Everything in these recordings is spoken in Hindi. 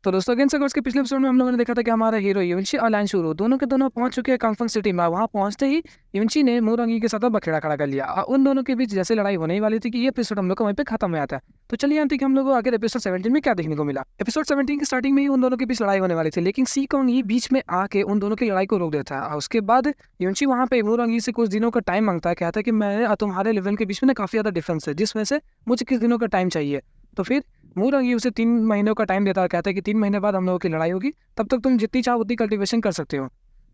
तो दोस्तों अगेन से पिछले एपिसोड में हम लोगों ने देखा था कि हमारा हीरो युवंशी और लांशूरो दोनों के दोनों पहुंच चुके हैं कांगफंग सिटी में। वहां पहुंचते ही युवंशी ने मुरंगी के साथ बखेड़ा खड़ा कर लिया और उन दोनों के बीच जैसे लड़ाई होने ही वाली थी कि ये एपिसोड हम लोग को वहीं पे खत्म हो जाता है। तो चलिए जानते हैं कि हम लोग को आगे एपिसोड 17 में क्या देखने को मिला। एपिसोड 17 की स्टार्टिंग में ही उन दोनों के बीच लड़ाई होने वाली थी, लेकिन सी कॉन्ग ही बीच में आके उन दोनों की लड़ाई को रोक देता है और उसके बाद युवंशी वहां पे मुरंगी से कुछ दिनों का टाइम मांगता है। कहता है कि मैं और तुम्हारे लेवल के बीच में ना काफी ज्यादा डिफरेंस है, जिस वजह से मुझे किस दिनों का टाइम चाहिए। तो फिर मुरंगी उसे 3 महीनों का टाइम देता है और कहता है कि 3 महीने बाद हम लोगों की लड़ाई होगी, तब तक तुम जितनी चाहो उतनी कल्टीवेशन कर सकते हो।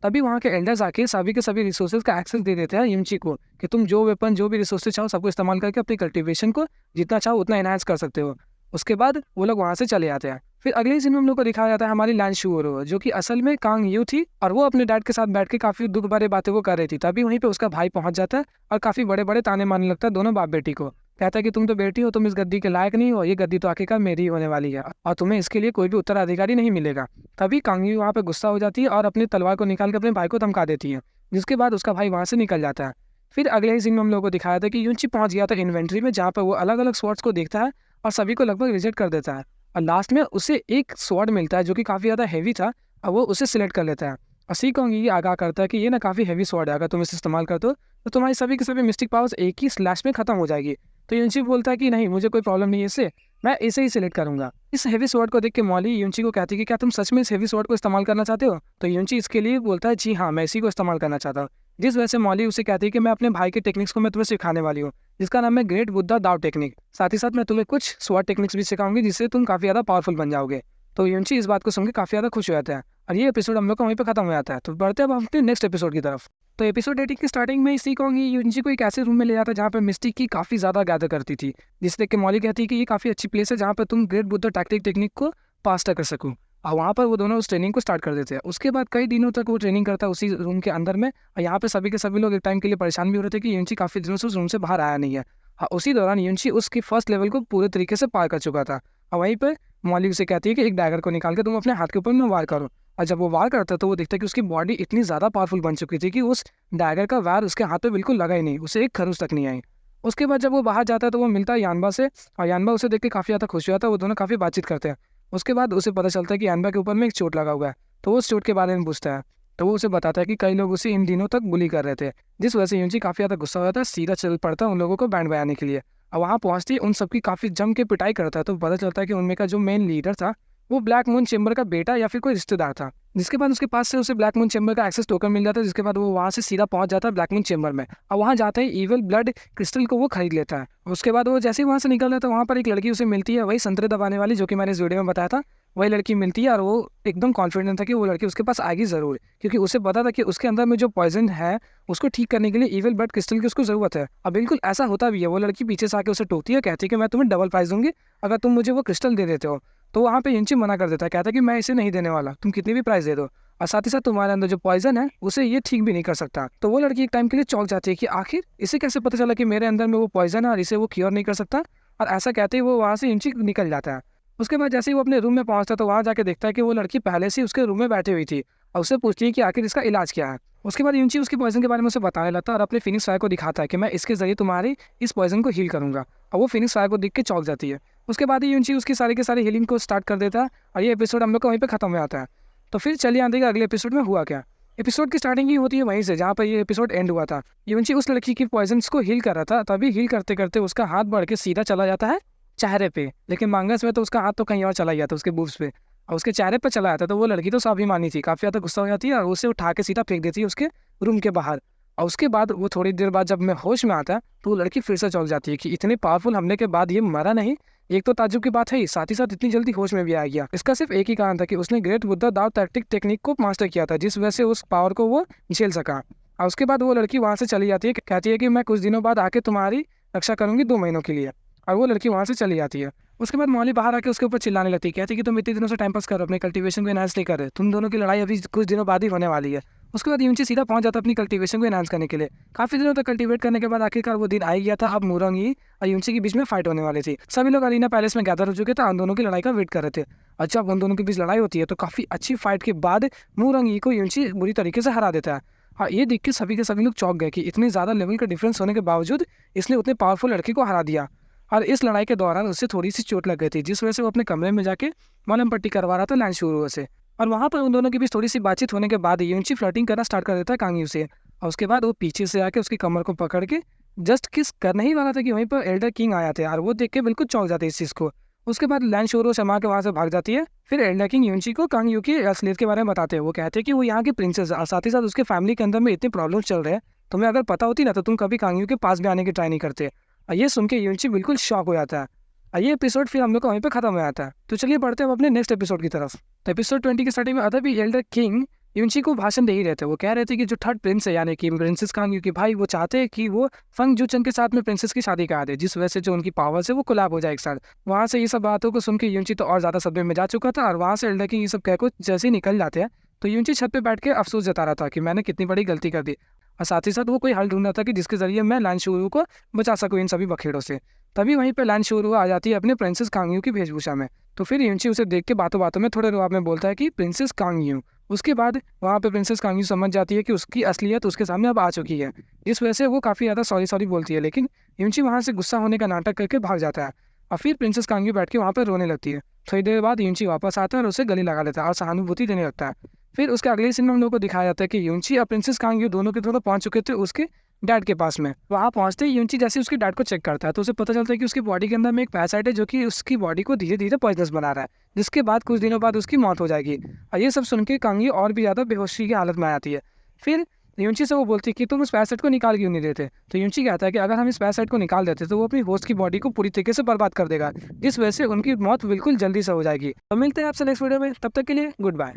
तभी वहाँ के एल्डर्स आके सभी के सभी रिसोर्सेज का एक्सेस दे देते हैं युवंशी को कि तुम जो वेपन जो भी रिसोर्सेज चाहो सबको इस्तेमाल करके अपनी कल्टीवेशन को जितना चाहो उतना एनहांस कर सकते हो। उसके बाद वो लोग वहाँ से चले जाते हैं। फिर अगले ही सीन में हम लोग को दिखाया जाता है हमारी लांशूरो, जो कि असल में कांग यू थी और वो अपने डैड के साथ बैठ के काफी दुख भरे बातें वो कर रही थी। तभी वहीं पे उसका भाई पहुंच जाता है और काफी बड़े बड़े ताने मारने लगता है दोनों बाप बेटी को। कहता है कि तुम तो बेटी हो, तुम इस गद्दी के लायक नहीं हो, ये गद्दी तो आखिरकार मेरी ही होने वाली है और तुम्हें इसके लिए कोई भी उत्तराधिकारी नहीं मिलेगा। तभी कांगयू वहाँ पे गुस्सा हो जाती है और अपनी तलवार को निकाल के अपने भाई को धमका देती है, जिसके बाद उसका भाई वहाँ से निकल जाता है। फिर अगले ही सीन में हम लोगों को दिखाया था कि युवंशी पहुंच गया था इन्वेंट्री में, जहाँ पर वो अलग अलग स्वॉर्ड्स को देखता है और सभी को लगभग रिजेक्ट कर देता है और लास्ट में उसे एक स्वॉर्ड मिलता है जो कि काफ़ी ज़्यादा हैवी था और वो उसे सिलेक्ट कर लेता है। और सी कॉन्ग ये आगाह करता है कि ये ना काफ़ी हैवी स्वॉर्ड है, अगर तुम इसे इस्तेमाल करते हो तो तुम्हारी सभी के सभी मिस्टिक पावर्स एक ही स्लैश में खत्म हो जाएगी। तो युवंशी बोलता है कि नहीं, मुझे कोई प्रॉब्लम नहीं है इससे, मैं इसे ही सिलेक्ट करूंगा। इस हैवी स्वॉर्ड को देख के मॉली युवंशी को कहती है कि क्या तुम सच में इस हैवी स्वॉर्ड को इस्तेमाल करना चाहते हो। तो युवंशी इसके लिए बोलता है जी हाँ, मैं इसी को इस्तेमाल करना चाहता हूँ। जिस वजह से मॉली उसे कहती है कि मैं अपने भाई के टेक्निक्स को मैं तुम्हें सिखाने वाली हूँ, जिसका नाम है ग्रेट बुद्धा दाव टेक्निक। साथ ही साथ मैं तुम्हें कुछ स्वॉर्ड टेक्निक्स भी सिखाऊंगी जिससे तुम काफ़ी ज़्यादा पावरफुल बन जाओगे। तो युवंशी इस बात को सुन के काफ़ी ज़्यादा खुश हो जाता है और ये एपिसोड हम लोग का वहीं पे खत्म हो जाता है। तो बढ़ते हैं अब अपने नेक्स्ट एपिसोड की तरफ। तो एपिसोड 18 की स्टार्टिंग में सी कॉन्ग युवंशी को एक ऐसे रूम में ले जाता है जहाँ पर मिस्टिक की काफ़ी ज़्यादा गैदर करती थी, जिसे देख के मॉली कहती है कि ये काफ़ी अच्छी प्लेस है जहाँ पर तुम ग्रेट बुद्धा टैक्टिक टेक्निक को पास्टर कर सकूँ। और वहाँ पर वो दोनों उस ट्रेनिंग को स्टार्ट कर देते हैं। उसके बाद कई दिनों तक वो ट्रेनिंग करता है उसी रूम के अंदर में और यहाँ पे सभी के सभी लोग एक टाइम के लिए परेशान भी हो रहे थे कि युवंशी काफ़ी दिनों से उस रूम से बाहर आया नहीं है। हाँ, उसी दौरान युवंशी उसकी फर्स्ट लेवल को पूरे तरीके से पार कर चुका था और वहीं पर मॉली उसे कहती है कि एक डैगर को निकाल के तुम अपने हाथ के ऊपर में वार करो। और जब वो वार करता है तो वो देखता है कि उसकी बॉडी इतनी ज़्यादा पावरफुल बन चुकी थी कि उस डैगर का वार उसके हाथ पे बिल्कुल लगा ही नहीं, उसे एक खरोंच तक नहीं आई। उसके बाद जब वो बाहर जाता है तो वो मिलता है यानबा से और यानबा उसे देख के काफ़ी ज़्यादा खुश हो जाता है। वो दोनों काफ़ी बातचीत करते हैं। उसके बाद उसे पता चलता है कि यानबा के ऊपर में एक चोट लगा हुआ है, तो वो उस चोट के बारे में पूछता है। तो वो उसे बताता है कि कई लोग उसे इन दिनों तक बुली कर रहे थे, जिस वजह से युवंशी काफ़ी ज़्यादा गुस्सा हो जाता है, सीधा चल पड़ता है उन लोगों को बैंड बजाने के लिए। और वहाँ पहुँचते ही उन सबकी काफ़ी जम के पिटाई करता है। तो पता चलता है कि उनमें का जो मेन लीडर था वो ब्लैक मून चेंबर का बेटा या फिर कोई रिश्तेदार था, जिसके बाद उसके पास से उसे ब्लैक मून चेंबर का एक्सेस टोकन मिल जाता है, जिसके बाद वो वहाँ से सीधा पहुँच जाता है ब्लैक मून चेंबर में और वहाँ जाते ही इविल ब्लड क्रिस्टल को वो खरीद लेता है। उसके बाद वो जैसे ही वहाँ से निकल जाता है वहाँ पर एक लड़की उसे मिलती है, वही संतरे दबाने वाली जो कि मैंने इस वीडियो में बताया था, वही लड़की मिलती है और वो एकदम कॉन्फिडेंट था कि वो लड़की उसके पास आएगी ज़रूर, क्योंकि उसे पता था कि उसके अंदर में जो पॉइजन है उसको ठीक करने के लिए इविल ब्लड क्रिस्टल की उसको ज़रूरत है। और बिल्कुल ऐसा होता भी है। वो लड़की पीछे से आके उसे टोकती है, कहती है कि मैं तुम्हें डबल प्राइस दूंगी अगर तुम मुझे वो क्रिस्टल दे देते हो। तो वहाँ पे युवंशी मना कर देता है, कहता है कि मैं इसे नहीं देने वाला, तुम कितनी भी प्राइस दे दो और साथ ही साथ तुम्हारे अंदर जो पॉइजन है उसे ये ठीक भी नहीं कर सकता। तो वो लड़की एक टाइम के लिए चौंक जाती है कि आखिर इसे कैसे पता चला कि मेरे अंदर में वो पॉइजन है और इसे वो क्योर नहीं कर सकता। और ऐसा कहते ही वो वहाँ से युवंशी निकल जाता है। उसके बाद जैसे ही वो अपने रूम में पहुंचता है तो वहाँ जाके देखता है कि वो लड़की पहले से उसके रूम में बैठी हुई थी और उससे पूछती है कि आखिर इसका इलाज क्या है। उसके बाद युवंशी उसके पॉइजन के बारे में उसे बताने लगता है और अपने फिनिक्स फायर को दिखाता है कि मैं इसके जरिए तुम्हारी इस पॉइजन को हील करूंगा। और वो फिनिक्स फायर को देख के चौंक जाती है। उसके बाद ही युवंशी उसकी सारी के सारी हीलिंग को स्टार्ट कर देता है और ये एपिसोड हम लोग का वहीं पर खत्म हो जाता है। तो फिर चलिए आते हैं अगले एपिसोड में हुआ क्या। एपिसोड की स्टार्टिंग ही होती है वहीं से जहाँ पर ये एपिसोड एंड हुआ था। युवंशी उस लड़की की पॉइजन्स को हील कर रहा था, तभी हील करते करते उसका हाथ बढ़ के सीधा चला जाता है चेहरे पे, लेकिन मांगस में तो उसका हाथ तो कहीं और चला गया था उसके बूब्स पे और उसके चेहरे पे चला जाता। तो वो लड़की तो स्वाभिमानी थी, काफ़ी ज़्यादा गुस्सा हो जाती है और उसे उठा के सीधा फेंक देती है उसके रूम के बाहर। और उसके बाद वो थोड़ी देर बाद जब मैं होश में आता है तो वो लड़की फिर से चौंक जाती है कि इतने पावरफुल हमले के बाद ये मरा नहीं। एक तो ताज्जुब की बात है ही, साथ ही साथ इतनी जल्दी होश में भी आ गया। इसका सिर्फ एक ही कारण था कि उसने ग्रेट बुद्धा दाव टैक्टिक टेक्निक को मास्टर किया था, जिस वजह से उस पावर को वो झेल सका। और उसके बाद वो लड़की वहाँ से चली जाती है, कहती है कि मैं कुछ दिनों बाद आके तुम्हारी रक्षा करूंगी 2 महीनों के लिए। और वो लड़की वहाँ से चली जाती है। उसके बाद मॉली बाहर आके उसके ऊपर चिल्लाने लगती है, कहती है कि तुम इतने दिनों से टाइम पास करो, अपने कल्टीवेशन को एनहांस नहीं कर रहे, तुम दोनों की लड़ाई अभी कुछ दिनों बाद ही होने वाली है। उसके बाद युवंशी सीधा पहुंच जाता है अपनी कल्टीवेशन को एनहांस करने के लिए। काफी दिनों तक कल्टीवेट करने के बाद आखिरकार वो दिन आ ही गया था। अब मुरंगी और युवंशी के बीच में फाइट होने वाली थी। सभी लोग अरीना पैलेस में गैदर हो चुके थे, उन दोनों की लड़ाई का वेट कर रहे थे। अच्छा, उन दोनों के बीच लड़ाई होती है तो काफी अच्छी फाइट के बाद मुरंगी को युवंशी बुरी तरीके से हरा देता है। हाँ, ये देख के सभी लोग चौंक गए कि इतने ज़्यादा लेवल का डिफरेंस होने के बावजूद इसने उतने पावरफुल लड़के को हरा दिया। और इस लड़ाई के दौरान उससे थोड़ी-सी चोट लग गई थी, जिस वजह से वो अपने कमरे में जाके मलहम पट्टी करवा रहा था लैंशुरो से। और वहाँ पर उन दोनों के बीच थोड़ी-सी बातचीत होने के बाद युनची फ्लर्टिंग करना स्टार्ट कर देता है कांग यू से, और उसके बाद वो पीछे से आके उसकी कमर को पकड़ के जस्ट किस करने ही वाला था कि वहीं पर एल्डर किंग आया था, और वो देख के बिल्कुल चौंक जाते हैं इस चीज़ को। उसके बाद लैंशुरो शर्मा के वहाँ से भाग जाती है। फिर एल्डर किंग युनची को कांग यू की असलियत के बारे में बताते हैं। वो कहते हैं कि वो यहाँ की प्रिंसेस है, और साथ ही साथ उसके फैमिली के अंदर में इतने प्रॉब्लम्स चल रहे हैं, तुम्हें अगर पता होती ना तो तुम कभी कांग यू के पास भी आने की ट्राई नहीं करते। और ये सुन के युनची बिल्कुल शॉक हो जाता है। और ये एपिसोड फिर हम लोग का वहीं पे खत्म हो जाता है। तो चलिए बढ़ते हैं अब अपने नेक्स्ट एपिसोड की तरफ। तो एपिसोड 20 की स्टार्टिंग में अदर भी एल्डर किंग युनची को भाषण दे ही रहते हैं। वो कह रहे थे कि जो थर्ड प्रिंस है यानी कि प्रिंसेस कांग यू की भाई, वो चाहते हैं कि वो फंग जूचन के साथ में प्रिंसेस की शादी करा दे, जिस वजह से जो उनकी पावर्स है वो कोलैब हो जाए एक साथ। वहाँ से ये सब बातों को सुन के युनची तो और ज़्यादा सदमे में जा चुका था, और वहाँ से एल्डर किंग ये सब कह को जैसे ही निकल जाते हैं तो युनची छत पे बैठ के अफसोस जता रहा था कि मैंने कितनी बड़ी गलती कर दी। और साथ ही साथ वो कोई हल ढूंढ रहा था कि जिसके जरिए मैं लैंशुरु को बचा सकूँ इन सभी बखेड़ों से। तभी वहीं पे लैंशुरु आ जाती है अपने प्रिंसेस कांग यू की वेशभूषा में। तो फिर युनची उसे देख के बातों बातों में थोड़े रुआब में बोलता है कि प्रिंसेस कांग यू। उसके बाद वहाँ पे प्रिंसेस कांग यू समझ जाती है कि उसकी असलियत उसके सामने अब आ चुकी है। इस वजह से वो काफ़ी ज़्यादा सॉरी सॉरी बोलती है, लेकिन युनची वहाँ से गुस्सा होने का नाटक करके भाग जाता है। और फिर प्रिंसेस कांग यू बैठ के वहाँ पर रोने लगती है। थोड़ी देर बाद युनची वापस आता है और उसे गले लगा लेता है और सहानुभूति देने लगता है। फिर उसके अगले सीन में हम लोग को दिखाया जाता है कि युनची और प्रिंसेस कांग यू दोनों के दोनों पहुंच चुके थे उसके डैड के पास में। वहाँ पहुंचते ही युनची जैसे उसके डैड को चेक करता है तो उसे पता चलता है कि उसकी बॉडी के अंदर में एक पैरासाइट है जो कि उसकी बॉडी को धीरे धीरे पॉइजनस बना रहा है, जिसके बाद कुछ दिनों बाद उसकी मौत हो जाएगी। और ये सब सुन के कांग यू और भी ज़्यादा बेहोशी की हालत में आ जाती है। फिर युनची से वो बोलती है कि तुम इस पैरासाइट को निकाल क्यों नहीं देते। तो युनची कहता है कि अगर हम इस पैरासाइट को निकाल देते तो वो अपनी होस्ट की बॉडी को पूरी तरीके से बर्बाद कर देगा, जिस वजह से उनकी मौत बिल्कुल जल्दी से हो जाएगी। तो मिलते हैं आपसे नेक्स्ट वीडियो में, तब तक के लिए गुड बाय।